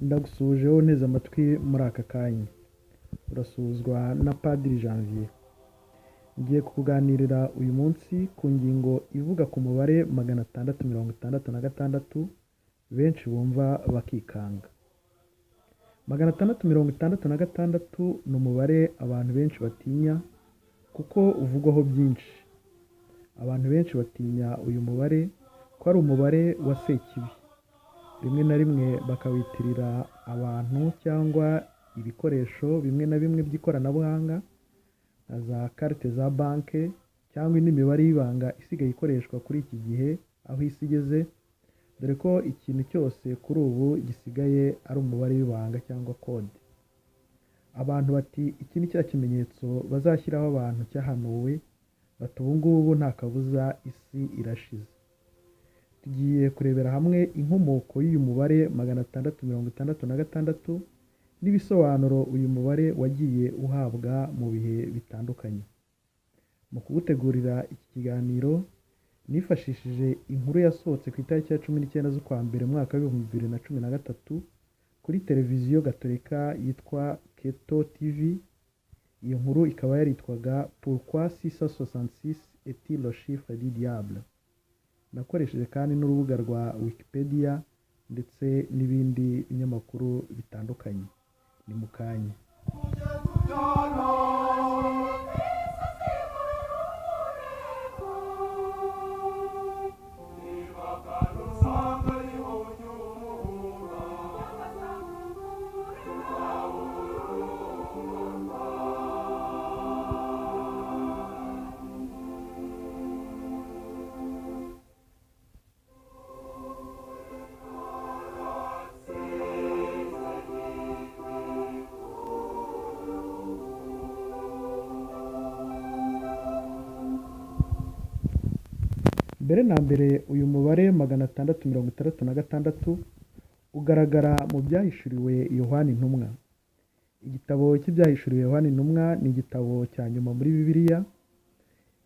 Ndagusuhuje wowe unteze amatwi muri aka kanya. Urasuhuzwa na Padiri Janvier. Ngiye kukuganirira uyu munsi ku ngingo ivuga ku mubare 666 benshi bumva bakikanga. 666 ni umubare abantu benshi batinya kuko uvugwaho byinshi. Abantu benshi batinya uyu mubare ko ari umubare wa Sekibi. Rimwe na rimwe bakawitirira abantu cyangwa ibikoresho bimwe na bimwe by'ikoranabuhanga nka za karite za banki cyangwa indi mibare y'ibanga isigaye ikoreshwa kuri iki gihe aho isi igeze, dore ko ikintu cyose kuri ubu gisigaye ari umubare w'ibanga cyangwa kode. Abantu bati iki ni cya kimenyetso bazashyiraho abantu cyahanuwe, bati ubu ngubu nta kabuza isi irashize. Tugiye kurebera hamwe inkomoko y'uyu mubare 666 n'ibisobanuro uyu mubare wagiye uhabwa mu bihe bitandukanye. Mu kugutegurira iki kiganiro nifashishije inkuru yasohotse ku itariki ya 19 z'ukwa mbere mwaka wa 2013 kuri televiziyo gatolika yitwa Keto TV. Iyo nkuru ikaba yaritwaga Pourquoi 666 est-il le chiffre du diable. Nakoresheje kandi n'urubuga rwa Wikipedia ndetse n'ibindi binyamakuru bitandukanye. Ni mu kanya. Mbere na mbere uyu mubare 666 ugaragara mu byahishuriwe Yohana Intumwa. Igitabo cy'ibyahishuriwe Yohana Intumwa ni igitabo cya nyuma muri Bibiliya.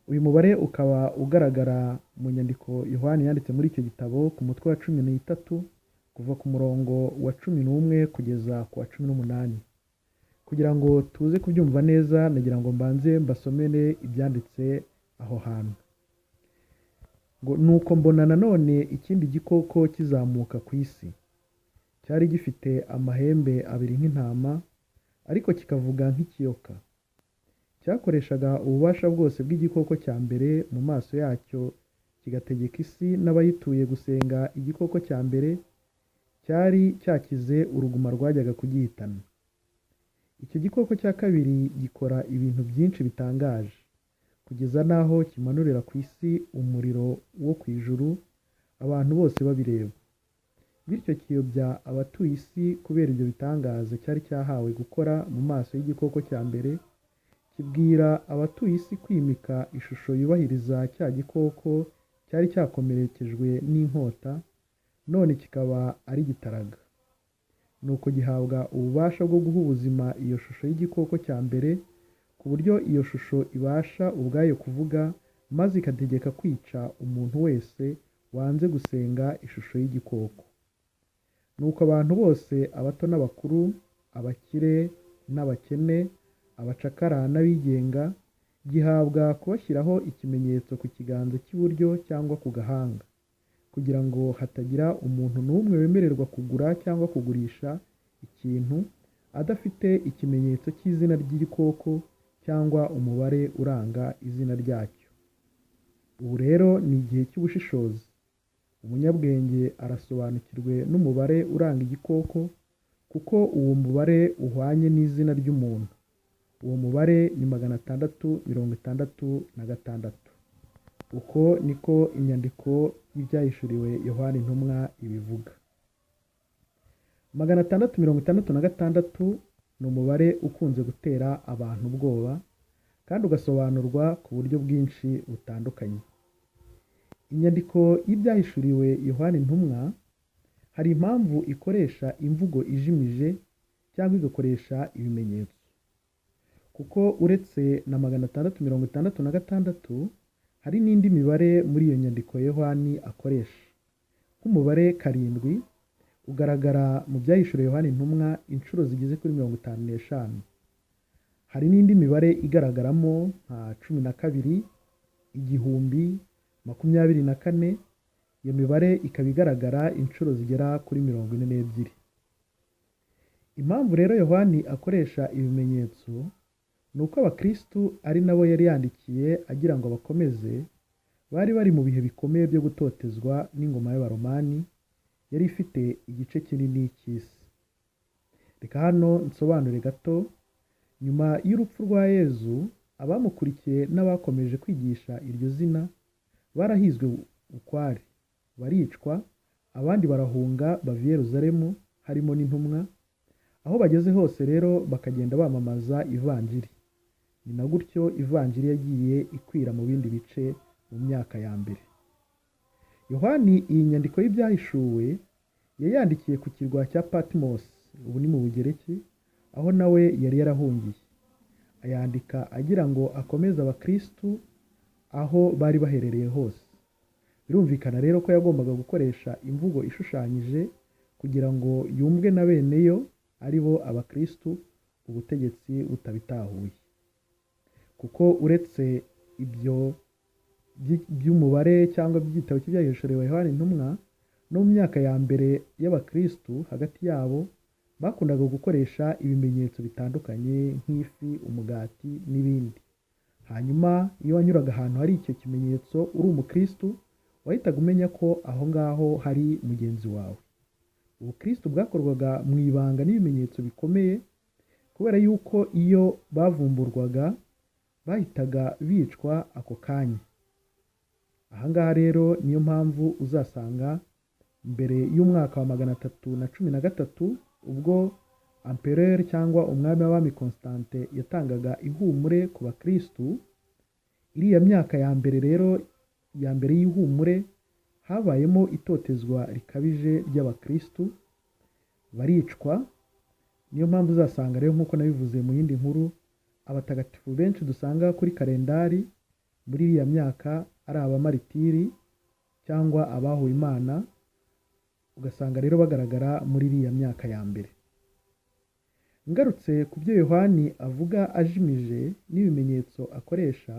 Uyu mubare ukaba ugaragara mu nyandiko Yohana yanditse muri icyo gitabo ku mutwe wa 13 kuva ku murongo wa 11 kugeza ku wa 18. Kugira ngo tuze kubyumva neza, nagira ngo mbanze mbasomere ibyanditse aho hantu. Nuko mbona nanone ikindi gikoko kizamuka ku isi. Cyari gifite amahembe abiri nk'intama, ariko kikavuga nk'ikiyoka. Cyakoreshaga ububasha bwose bw'igikoko cya mbere mu maso yacyo, kigategeka isi n'abayituye gusenga igikoko cya mbere cyari cyakize uruguma rwajyaga kugihitana. Icyo gikoko cya kabiri gikora ibintu byinshi bitangaje, kugeza n'aho kimanurira ku isi umuriro wo ku ijuru, abantu bose babireba. Bityo kiyobya abatuye isi kubera ibyo bitangaza cyari cyahawe gukora mu maso y'igikoko cya mbere. Kibwira abatuye isi kwimika ishusho yubahiriza cya gikoko cyari cyakomerekejwe n'inkota, none kikaba ari gitaraga. Nuko gihabwa ububasha bwo guha ubuzima iyo shusho y'igikoko cya mbere, ku buryo iyo shusho ibasha ubwayo kuvuga, maze ikategeka kwica umuntu wese wanze gusenga ishusho y'igikoko. Nuko abantu bose, abato n'abakuru, abakire n'abakene, abacakara n'abigenga, gihabwa kubashyiraho ikimenyetso ku kiganza cy'iburyo cyangwa ku gahanga, kugira ngo hatagira umuntu n'umwe wemererwa kugura cyangwa kugurisha ikintu adafite ikimenyetso cy'izina ry'igikoko cyangwa umubare uranga izina ryacyo. Ubu rero ni igihe cy'ubushishozi. Umunyabwenge arasobanukirwe n'umubare uranga igikoko, kuko uwo mubare uhwanye n'izina ry'umuntu. Uwo mubare ni 666. Uko niko inyandiko y'ibyahishuriwe Yohana Intumwa ibivuga. 666 ni umubare ukunze gutera abantu ubwoba, kandi ugasobanurwa ku buryo bwinshi butandukanye. Inyandiko y'ibyahishuriwe Yohana Intumwa hari impamvu ikoresha imvugo ijimije cyangwa igakoresha ibimenyetso, kuko uretse na 666 hari n'indi mibare muri iyo nyandiko Yohani akoresha, nk'umubare 7 ugaragara mu byahishuriwe Yohana intumwa inshuro zigeze kuri 55. Hari n'indi mibare igaragaramo nka 12, 1000, 24. Iyo mibare ikaba igaragara inshuro zigera kuri 42. Impamvu rero Yohani akoresha ibimenyetso ni uko abakristu ari nabo yari yandikiye agira ngo bakomeze, bari bari mu bihe bikomeye byo gutotezwa n'ingoma y'abaromani yari ifite igice kinini cy'isi. Reka hano nsobanure gato. Nyuma y'urupfu rwa Yezu, abamukurikiye n'abakomeje kwigisha iryo zina barahizwe ukwari, baricwa, abandi barahunga bava i Yerusalemu, harimo n'intumwa. Aho bageze hose rero bakagenda bamamaza ivanjiri. Ni na gutyo ivanjiri yagiye ikwira mu bindi bice mu myaka ya mbere. Yohani iyi nyandiko y'ibyahishuwe yayandikiye ku kirwa cya Patmos, ubu ni mu Bugereki, aho nawe yari yarahungiye. Ayandika agira ngo akomeze abakristu aho bari baherereye hose. Birumvikana rero ko yagombaga gukoresha imvugo ishushanyije kugira ngo yumvwe na bene yo, ari bo abakristu, ubutegetsi butabitahuye. Kuko uretse ibyo by'umubare cyangwa by'igitabo cy'ibyahishuriwe Yohana intumwa, no mu myaka ya mbere y'abakristu hagati yabo bakundaga gukoresha ibimenyetso bitandukanye nk'ifi, umugati n'ibindi. Hanyuma iyo wanyuraga ahantu hari icyo kimenyetso uri umukristu, wahitaga umenya ko aho ngaho hari mugenzi wawe. Ubukristu bwakorwaga mu ibanga n'ibimenyetso bikomeye, kubera yuko iyo bavumburwaga bahitaga bicwa ako kanya. Aha ngaha rero niyo mpamvu uzasanga mbere y'umwaka wa 313 ubwo Empereur cyangwa umwami w'abami Constante yatangaga ihumure ku bakristu, iriya myaka ya mbere rero ya mbere y'ihumure habayemo itotezwa rikabije ry'abakristu, baricwa. Niyo mpamvu uzasanga rero nk'uko nabivuze mu yindi nkuru, abatagatifu benshi dusanga kuri kalendari muri iriya myaka ari abamaritiri cyangwa abahuwe Imana, ugasanga rero bagaragara muri iriya myaka ya mbere. Ngarutse ku byo Yohani avuga ajimije n'ibimenyetso akoresha,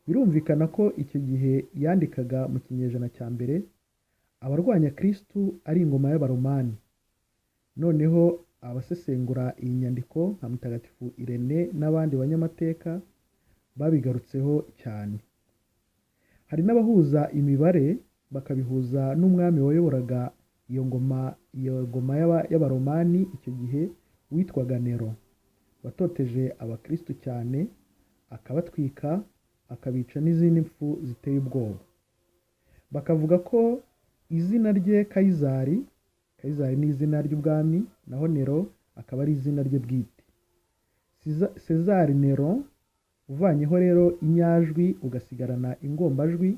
birumvikana ko icyo gihe yandikaga mu kinyejana cya mbere abarwanya kristu ari ingoma y'abaromani. Noneho abasesengura iyi nyandiko nka Mutagatifu Irene n'abandi banyamateka babigarutseho cyane. Hari n'abahuza imibare bakabihuza n'umwami wayoboraga iyo ngoma y'abaromani icyo gihe witwaga Nero, watoteje abakristu cyane, akabatwika, akabica n'izindi mpfu ziteye ubwoba. Bakavuga ko izina rye Kayizari ni izina ry'ubwami, naho Nero akaba ari izina rye bwite. Cesar Nero, uvanyeho rero inyajwi ugasigarana ingombajwi,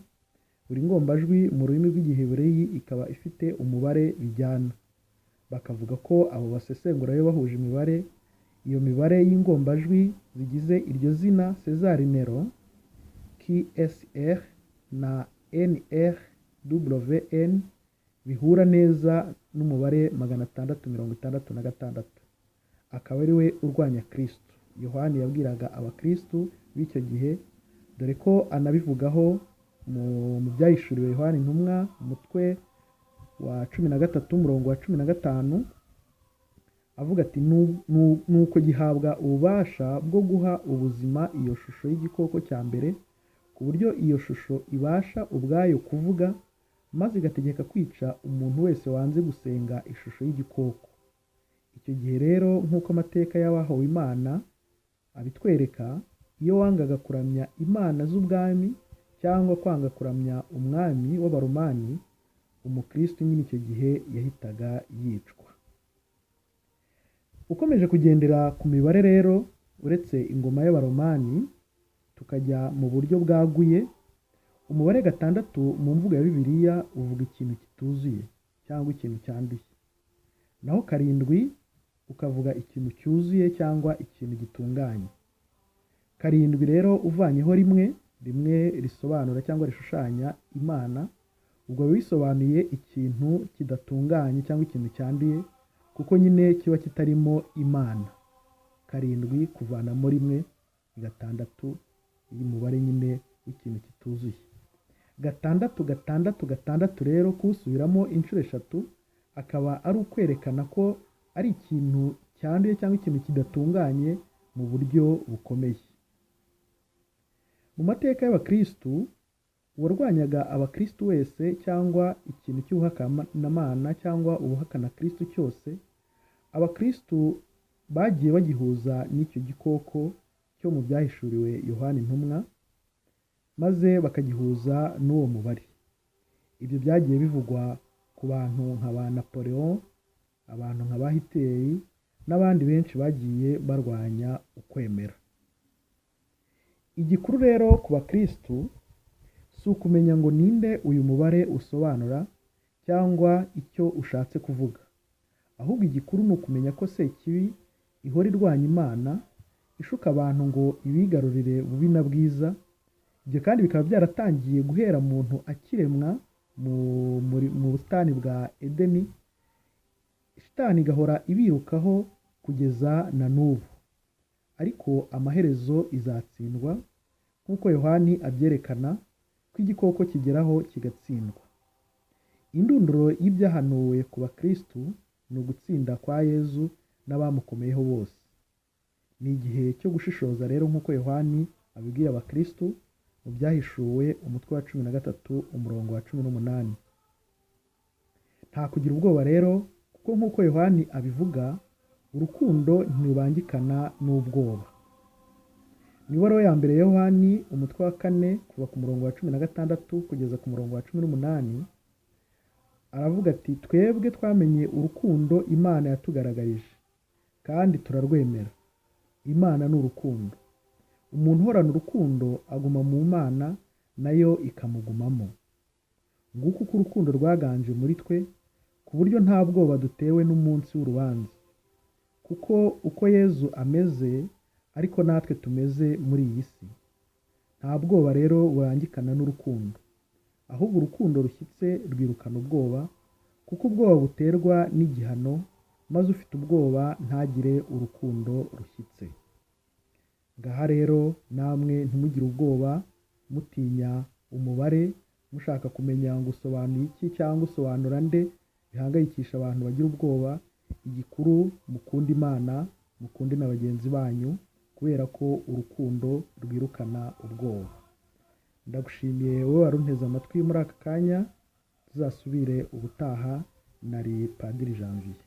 buri ngombajwi mu rurimi rw'Igihebureyi ikaba ifite umubare bijyana. Bakavuga ko abo basesengura yo bahuje imibare, iyo mibare y'ingombajwi zigize iryo zina Cesar Nero, KSR na NRWN bihura neza n'umubare 666, akaba ari we urwanya kristu. Yohani yabwiraga abakristu b'icyo gihe, dore ko anabivugaho mu byahishuriwe Yohana intumwa umutwe wa 13 umurongo wa 15, avuga ati nuko gihabwa ububasha bwo guha ubuzima iyo shusho y'igikoko cya mbere, ku buryo iyo shusho ibasha ubwayo kuvuga, maze igategeka kwica umuntu wese wanze gusenga ishusho y'igikoko. Icyo gihe rero nk'uko amateka y'abahawe Imana abitwereka, iyo wangaga kuramya imana z'ubwami cyangwa kwanga kuramya umwami w'abaromani, umukristu nyine icyo gihe yahitaga yicwa. Ukomeje kugendera ku mibare rero, uretse ingoma y'abaromani tukajya mu buryo bwaguye, umubare 6 mu mvugo ya Bibiliya uvuga ikintu kituzuye cyangwa ikintu cyanduye, naho 7 ukavuga ikintu cyuzuye cyangwa ikintu gitunganye. 7 rero uvanyeho rimwe risobanura cyangwa rishushanya Imana, ubwo biba bisobanuye ikintu kidatunganye cyangwa ikintu cyanduye, kuko nyine kiba kitarimo Imana. 7 kuvanamo 1 ni 6, iyi mubare nyine w'ikintu kituzuye. 6 6 6 rero kuwusubiramo inshuro 3 akaba ari ukwerekana ko ari ikintu cyanduye cyangwa ikintu kidatunganye mu buryo bukomeye. Mu mateka y'abakristu, uwarwanyaga abakristu wese cyangwa ikintu cy'ubuhakanamana cyangwa ubuhakana Kristo cyose, abakristu bagiye bagihuza n'icyo gikoko cyo mu byahishuriwe Yohana intumwa, maze bakagihuza n'uwo mubare. Ibyo byagiye bivugwa ku bantu nka ba Napoleon, abantu nka ba Hitler n'abandi benshi bagiye barwanya ukwemera. Igikuru rero ku bakristu si ukumenya ngo ninde uyu mubare usobanura cyangwa icyo ushatse kuvuga, ahubwo igikuru ni ukumenya ko Sekibi ihora irwanya Imana, ishuka abantu ngo ibigarurire bubi na bwiza. Ibyo kandi bikaba byaratangiye guhera muntu akiremwa mu busitani bwa Edeni, Shitani igahora ibirukaho kugeza na n'ubu. Ariko amaherezo izatsindwa, nk'uko Yohani abyerekana ko igikoko kigeraho kigatsindwa. Indunduro y'ibyahanuwe ku bakristu ni ugutsinda kwa Yezu n'abamukomeyeho bose. Ni igihe cyo gushishoza rero, nk'uko Yohani abibwira abakristu mu byahishuwe umutwe wa 13 umurongo wa 18. Nta kugira ubwoba rero, kuko nk'uko Yohani abivuga, urukundo ntirubangikana n'ubwoba. Mu ibaruwa ya mbere Yohani umutwe wa 4 kuva ku murongo wa 16 kugeza ku murongo wa 18, aravuga ati, twebwe twamenye urukundo Imana yatugaragarije, kandi turarwemera. Imana ni urukundo. Umuntu uhorana urukundo aguma mu Mana, nayo ikamugumamo. Nguko uko urukundo rwaganje muri twe, ku buryo nta bwoba dutewe n'umunsi w'urubanza. Kuko uko Yezu ameze, ariko natwe tumeze muri iyi si. Nta bwoba rero burangikana n'urukundo, ahubwo urukundo rushyitse rwirukana ubwoba, kuko ubwoba buterwa n'igihano, maze ufite ubwoba ntagire urukundo rushyitse. Ngaha rero namwe ntimugire ubwoba mutinya umubare, mushaka kumenya ngo usobanuye iki cyangwa usobanura nde, bihangayikisha abantu bagira ubwoba. Igikuru mukunda Imana, mukunde na bagenzi banyu, kubera ko urukundo rwirukana ubwoba. Ndagushimiye wowe warunteze amatwi muri aka kanya, tuzasubire ubutaha. Nari Padiri Janvier.